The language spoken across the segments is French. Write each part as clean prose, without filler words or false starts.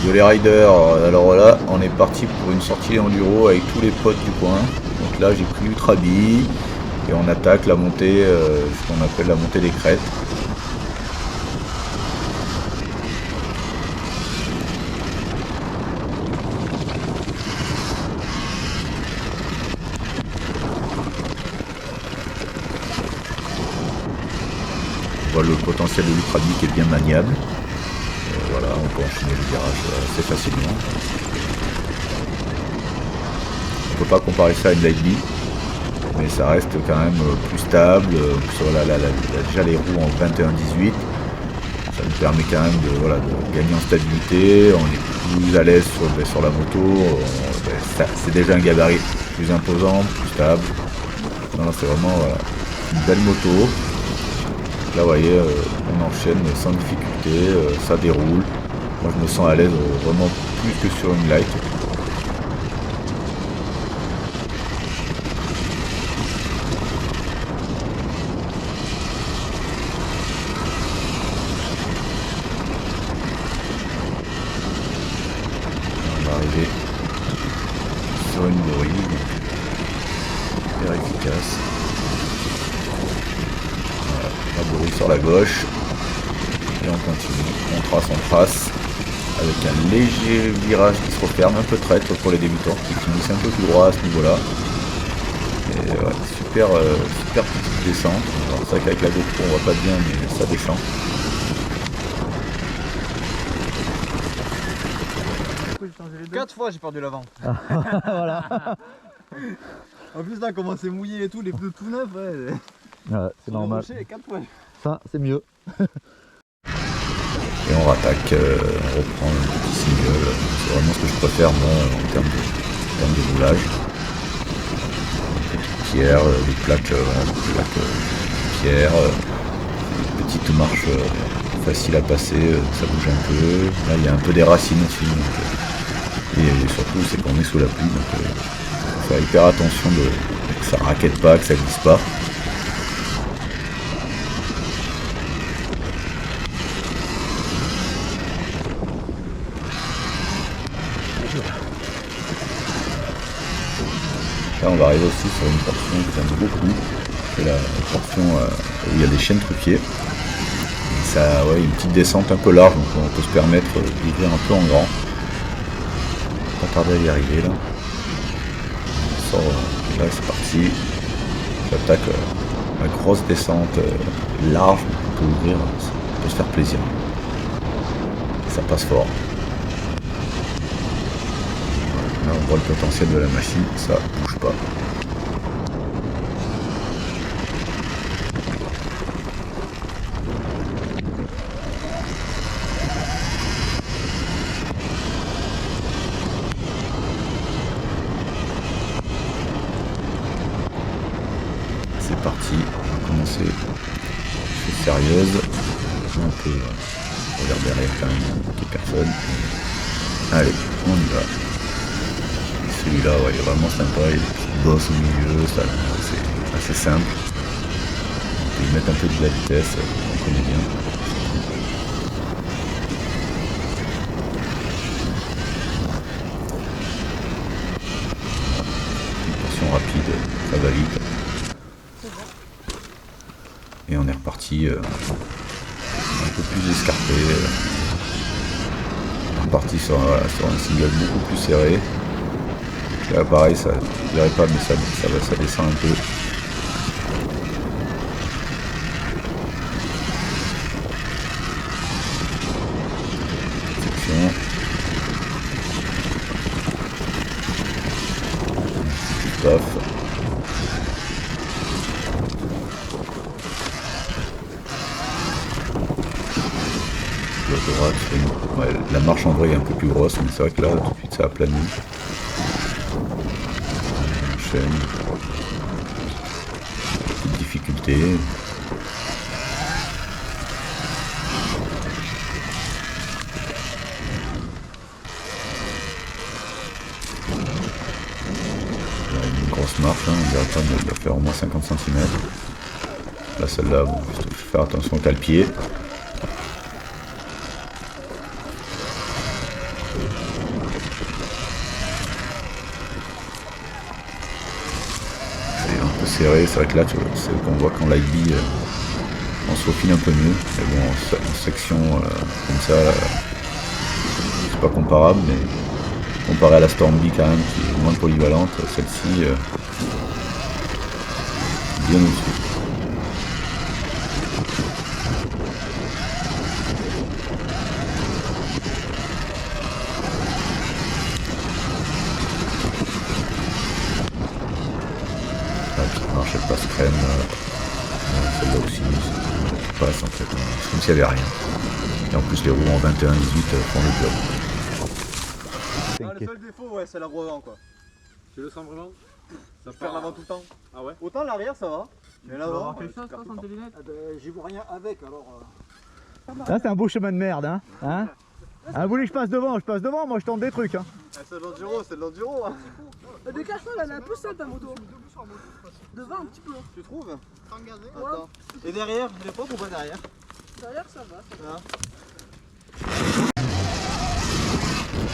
Yo les riders, alors là on est parti pour une sortie enduro avec tous les potes du coin. Donc là j'ai pris l'Ultra Bee et on attaque la montée, ce qu'on appelle la montée des crêtes. On voit le potentiel de l'Ultra Bee qui est bien maniable. Voilà, on peut enchaîner le virage assez facilement. On peut pas comparer ça à une Light Bee, mais ça reste quand même plus stable. Sur déjà les roues en 21-18, ça nous permet quand même de gagner en stabilité. On est plus à l'aise sur la moto. C'est déjà un gabarit plus imposant, plus stable. Non, c'est vraiment une belle moto. Là vous voyez, on enchaîne sans difficulté, ça déroule. Moi je me sens à l'aise vraiment plus que sur une light. On va arriver sur une bourrille, hyper efficace. Voilà, la bourrille sur la gauche. Et on continue, on trace, avec un léger virage qui se referme, un peu traître pour les débutants, qui finissent un peu plus droit à ce niveau-là. Et ouais, super petite descente. Alors c'est vrai qu'avec la GoPro on voit pas bien, mais ça descend. Quatre fois j'ai perdu l'avant. Voilà. En plus là comment c'est mouillé et tout, les pneus tout neufs, ouais. Ouais, c'est normal. 4 fois. Ça, c'est mieux. Et on rattaque, on reprend le petit single. C'est vraiment ce que je préfère moi en termes de roulage. Petite pierre, des plaques, pierre, petite marche facile à passer, ça bouge un peu. Là il y a un peu des racines aussi. Donc, et surtout c'est qu'on est sous la pluie, donc il faut faire hyper attention que ça raquette pas, que ça glisse pas. Là on va arriver aussi sur une portion que j'aime beaucoup, c'est la portion où il y a des chênes truffiers. Et ça, ouais, une petite descente un peu large, donc on peut se permettre d'ouvrir un peu en grand. Pas tarder à y arriver là. On sort, là c'est parti. J'attaque la grosse descente large, on peut ouvrir, on peut se faire plaisir. Et ça passe fort. Là on voit le potentiel de la machine, ça bouge pas. C'est parti, on va commencer chose sérieuse. On peut regarder derrière quand même qu'il n'y a personne. Allez, on y va. Celui-là, ouais, il est vraiment sympa, il y a des petites bosses au milieu, c'est assez simple. On peut y mettre un peu de la vitesse, on connaît bien. Une portion rapide, ça va vite. Et on est reparti un peu plus escarpé. On est reparti sur un single beaucoup plus serré. Là pareil, ça je dirais pas, mais ça descend un peu. Section. Paf. La droite, ouais, la marche en vrai est un peu plus grosse, mais c'est vrai que là tout de suite ça a plané. Chaîne. Petite difficulté. Une grosse marche, hein, on dirait pas, mais elle doit faire au moins 50 cm. Là celle-là, bon, il faut faire attention qu'à le pied. C'est un peu serré, c'est vrai que là c'est qu'on voit quand l'IB on se faufile un peu mieux. Mais bon, en section comme ça, c'est pas comparable, mais comparé à la Stormby quand même, qui est moins polyvalente, celle-ci bien au-dessus. La petite marche elle passe crème, celle-là aussi, qui passe en fait, c'est comme s'il n'y avait rien. Et en plus les roues en 21-18 font le job. Ah, le seul défaut, ouais, c'est la roue avant quoi. Tu le sens vraiment? Ça perd l'avant tout le temps. Ah ouais? Autant l'arrière ça va. Mais l'avant. quelque chose toi sans tes lunettes? J'y vois rien avec alors. Là, c'est un beau chemin de merde, hein, Ah, vous voulez que je passe devant, moi je tente des trucs, hein. C'est de l'enduro, c'est de l'enduro. Hein. Dégage-toi, là, elle est un peu seule ta moto. Devant un petit peu. Tu trouves? Ouais. Attends. Et derrière, je pas ou pas derrière? Derrière ça va.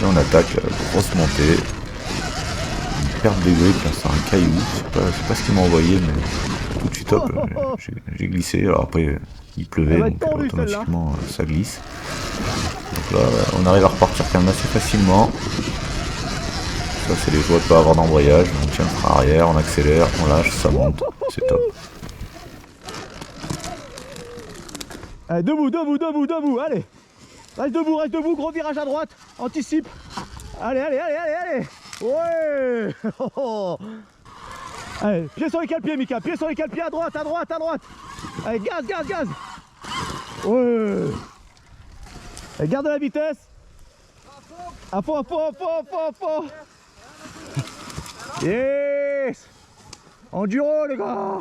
Et on attaque, grosse montée. Une perte de grip là sur un caillou. Je sais pas ce qu'il m'a envoyé, mais tout de suite hop, j'ai glissé. Alors après il pleuvait, Elle va donc être tendue, automatiquement ça glisse. Donc là on arrive à repartir quand même assez facilement. Ça c'est les joies de pas avoir d'embrayage. On tient le frein arrière, on accélère, on lâche, ça monte, c'est top. Allez, debout, allez. Reste debout, gros virage à droite, anticipe. Allez. Ouais. Allez, pied sur les cale-pieds, Mika, pied sur les cale-pieds, à droite. Allez, gaz. Ouais. Allez, garde la vitesse. À fond. Yes. Enduro, les gars.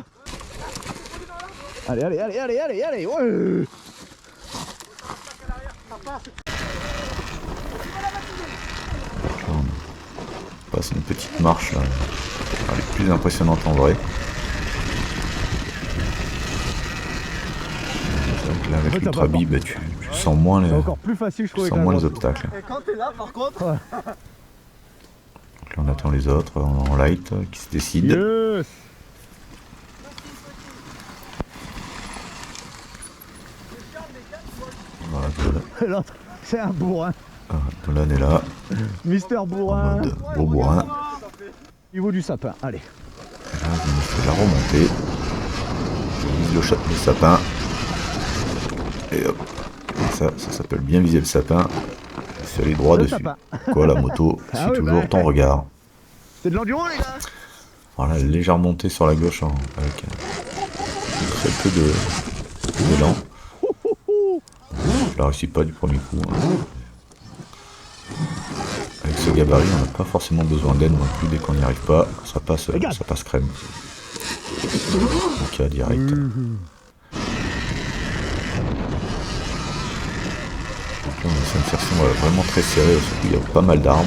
Allez, ouais. On passe une petite marche là. Elle est plus impressionnante en vrai. Là, avec l'Ultra B, bah, tu sens moins les, C'est encore plus facile, je trouve. tu sens moins les obstacles. Et quand t'es là par contre. Ouais. Donc là on attend les autres en light qui se décident. Yes. Voilà, L'autre, c'est un bourrin. Dolan est là, Mister en Bourrin. mode beau bourrin. Niveau du sapin, allez. Et là, je me fais la remontée. Je vise le sapin. Et hop. Et ça s'appelle bien viser le sapin. C'est aller droit Le dessus. sapin. Quoi, la moto Ah suit oui, toujours bah. ton regard. C'est de l'enduro, les gars. Voilà, légère montée sur la gauche avec très peu d'élan. Je la réussis pas du premier coup. Hein. Avec ce gabarit, on n'a pas forcément besoin d'aide non plus. Dès qu'on n'y arrive pas, ça passe crème. Ok, direct. Donc là, on essaie une section vraiment très serrée, surtout il y a pas mal d'arbres.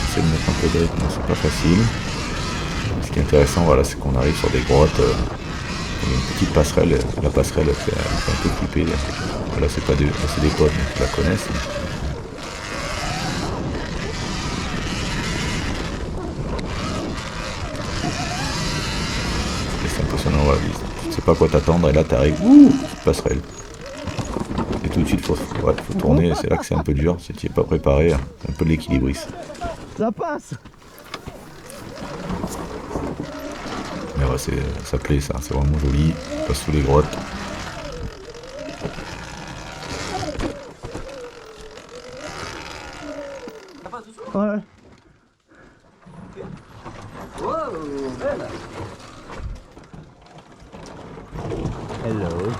J'essaie de mettre un peu de rythme, c'est pas facile. Ce qui est intéressant, voilà, c'est qu'on arrive sur des grottes. Il y a une petite passerelle, la passerelle elle fait un peu flipper. Là c'est pas des potes qui la connaissent. Et c'est impressionnant, voilà, tu sais pas à quoi t'attendre et là t'arrives, petite passerelle. Et tout de suite faut tourner, c'est là que c'est un peu dur, si tu n'es pas préparé, un peu de l'équilibriste. Ça passe. Mais ouais, ça plaît ça, c'est vraiment joli, on passe sous les grottes. Ouais. Hello.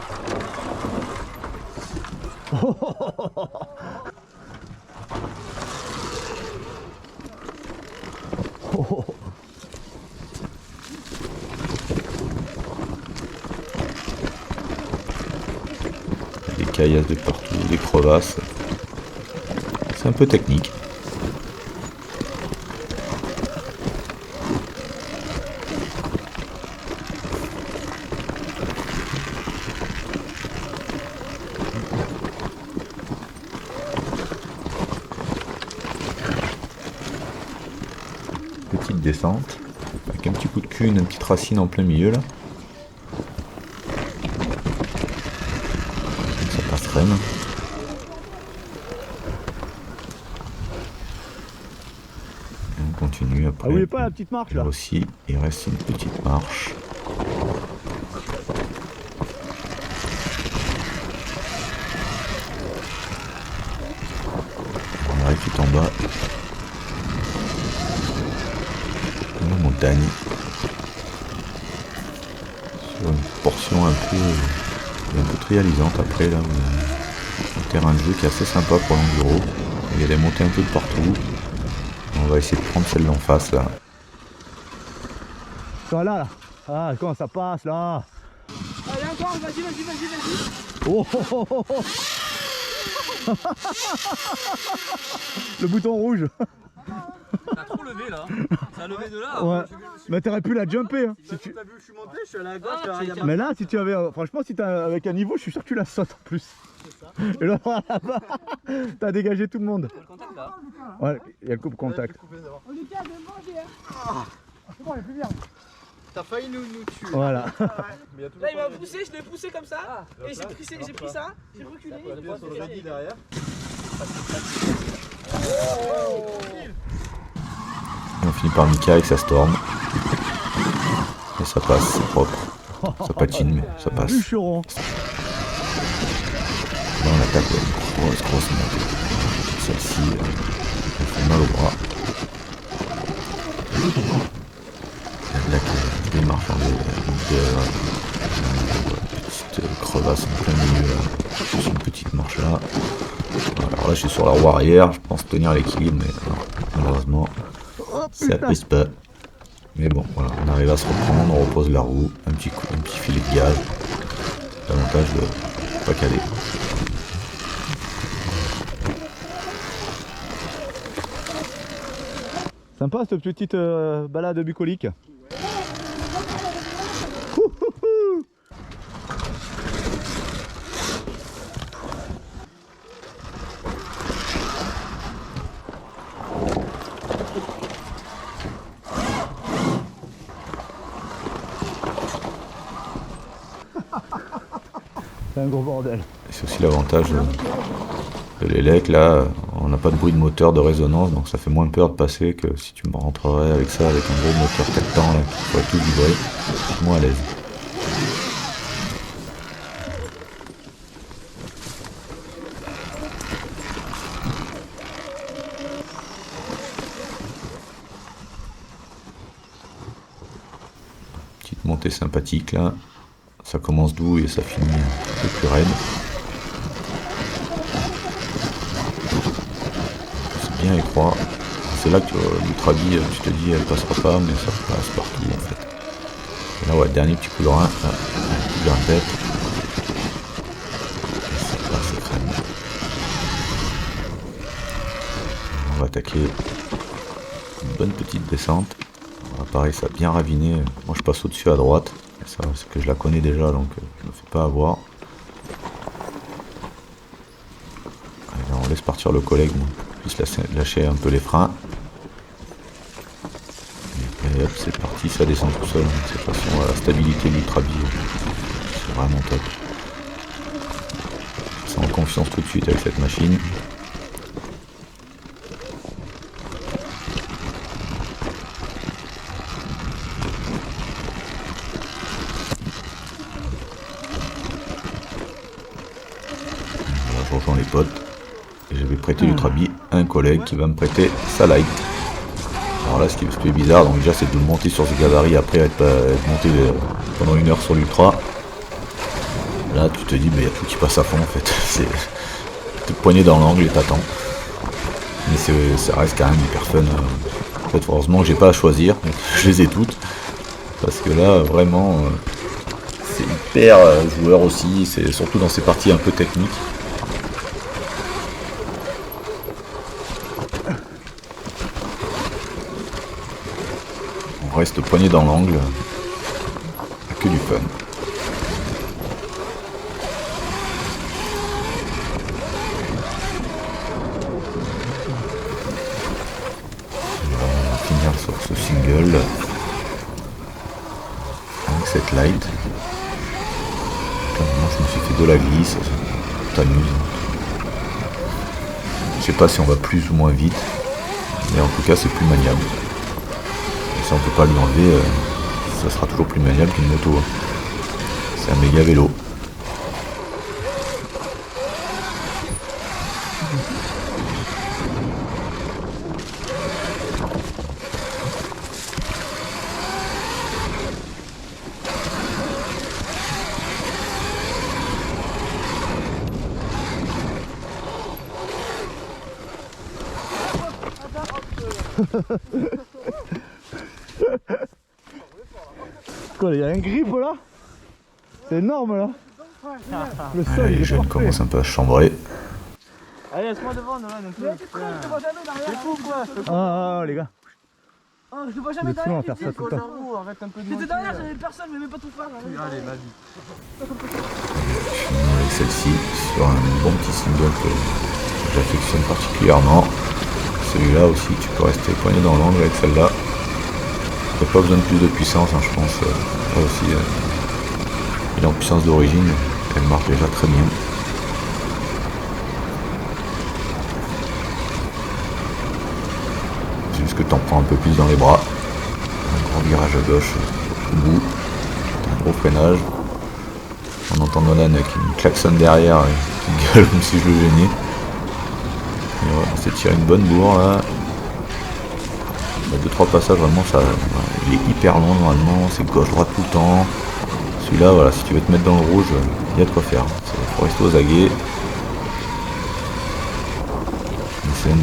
Des caillasses de partout, des crevasses. C'est un peu technique. petite descente. Avec un petit coup de cul, une petite racine en plein milieu là. Ça passe crème. Et on continue après. Ah oui, pas la petite marche Là là. aussi, il reste une petite marche. On arrive tout en bas. La montagne. Sur une portion un peu trialisante après là. Un terrain de jeu qui est assez sympa pour l'enduro. Il y a des montées un peu de partout. On va essayer de prendre celle d'en face là. Voilà là. Ah, comment ça passe là. Allez, encore, vas-y. Oh, oh, oh, oh, oh. Le bouton rouge. T'as trop levé là. Ça a levé de là. Ouais. Mais t'aurais pu la jumper. Hein. Si tu... T'as vu où je suis monté, je suis allé à gauche. Mais là, si tu avais. Franchement, si t'as avec un niveau, je suis sûr que tu la sautes en plus. Et là, là-bas, t'as dégagé tout le monde. Contact là. Ouais, il y a le coupe contact. On est capable de manger, hein. C'est bon, il est plus bien. T'as failli nous tuer. Voilà. Là, il m'a poussé, je l'ai poussé comme ça. Et j'ai pris ça, j'ai reculé. Sur le radis derrière. Et on finit par Mika avec sa storm. Et ça passe, c'est propre. Ça patine, mais ça passe. Bûcheron. Là on attaque une grosse montée. Celle-ci, elle fait mal au bras. Là qui démarche en petite crevasse en plein milieu là. Juste une petite marche là. Alors là je suis sur la roue arrière, je pense tenir l'équilibre, mais non, malheureusement ça pèse pas. Mais bon voilà, on arrive à se reprendre, on repose la roue, un petit filet de gaz. L'avantage de pas caler. Sympa cette petite balade bucolique. C'est un gros bordel. C'est aussi l'avantage de l'élec là, on n'a pas de bruit de moteur, de résonance, donc ça fait moins peur de passer que si tu me rentrerais avec ça, avec un gros moteur 4 temps là, qui pourrait tout vibrer, je suis moins à l'aise. Petite montée sympathique là, ça commence doux et ça finit un peu plus raide. Bien étroit, c'est là que l'ultra-bille, tu te dis elle passera pas, mais ça passe partout en fait. Et là ouais, dernier petit coup de rein, là, un coup de rein tête. Et ça passe crème. On va attaquer une bonne petite descente. Alors, pareil, ça a bien raviné. Moi je passe au-dessus à droite. Et ça, c'est que je la connais déjà, donc je me fais pas avoir. Allez, là, on laisse partir le collègue. Bon. Juste lâcher un peu les freins. Et hop, c'est parti, ça descend tout seul. De toute façon, la stabilité de l'ultra-bille, c'est vraiment top. Ça en confiance tout de suite avec cette machine. Voilà, je rejoins les potes. Et je vais prêter l'ultra-bille à un collègue qui va me prêter sa light. Alors là ce qui est bizarre, donc déjà c'est de monter sur ce gabarit après être monté pendant 1 heure sur l'ultra. Là tu te dis mais il y a tout qui passe à fond en fait. C'est te poigner dans l'angle et t'attends. Mais ça reste quand même hyper fun. En fait heureusement que j'ai pas à choisir, donc je les ai toutes. Parce que là vraiment c'est hyper joueur aussi, c'est surtout dans ces parties un peu techniques. On reste poigné dans l'angle, que du fun. On va finir sur ce single avec cette light. Moi je me suis fait de la glisse, ça t'amuse. Je sais pas si on va plus ou moins vite, mais en tout cas c'est plus maniable. Et si on peut pas lui enlever, ça sera toujours plus maniable qu'une moto. C'est un méga vélo. Quoi, il y a un grip là? C'est énorme là. Le sol Allez, il les est jeunes parfait. commencent un peu à chambrer. Allez, laisse-moi devant, Nolan. Je te vois jamais derrière. C'est fou quoi. Ah les gars. Oh, je te vois Vous jamais êtes souvent à derrière. faire ça tout le temps. Arrête un peu de J'étais derrière, j'avais personne, mais même pas tout faire. Allez, vas-y. Avec celle-ci sur un bon petit single que j'affectionne particulièrement. Celui-là aussi, tu peux rester poigné dans l'angle avec celle-là. T'as pas besoin de plus de puissance, hein, je pense. Là aussi, il est en puissance d'origine, elle marche déjà très bien. C'est juste que t'en prends un peu plus dans les bras. Un grand virage à gauche au bout, un gros freinage. On entend Nolan qui me klaxonne derrière et qui gueule comme si je le gênais. Et voilà, on s'est tiré une bonne bourre là. 2-3 passages vraiment ça. Il est hyper long normalement, c'est gauche-droite tout le temps. Celui-là, voilà, si tu veux te mettre dans le rouge, il y a de quoi faire. Faut rester aux aguets. C'est un de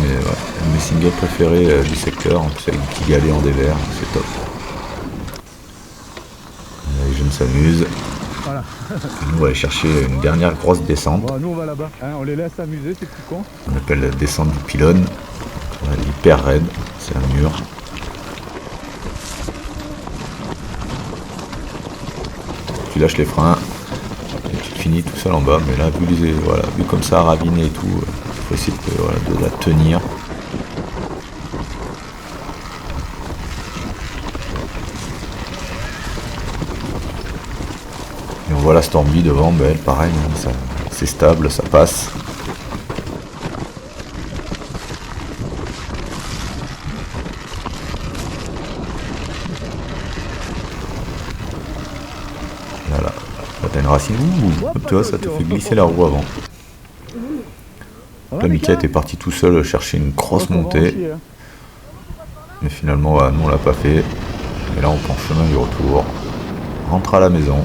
mes singles préférés du secteur, en plus avec des petits galets en dévers, c'est top. Les jeunes s'amusent. Voilà. Nous on va aller chercher une dernière grosse descente. Bon, nous on va là-bas, hein, on les laisse s'amuser, ces petits cons. On appelle la descente du pylône. Elle est hyper raide, c'est un mur. Tu lâches les freins et tu finis tout seul en bas, mais là vu comme ça raviné et tout, il faut essayer de la tenir. Et on voit la Stormby devant, elle pareil, hein, c'est stable, ça passe. Voilà, là t'as une racine, ouh, tu vois, ça te fait glisser la roue avant. Là Mika était parti tout seul chercher une grosse montée, mais finalement nous on l'a pas fait. Et là on prend le chemin du retour, on rentre à la maison.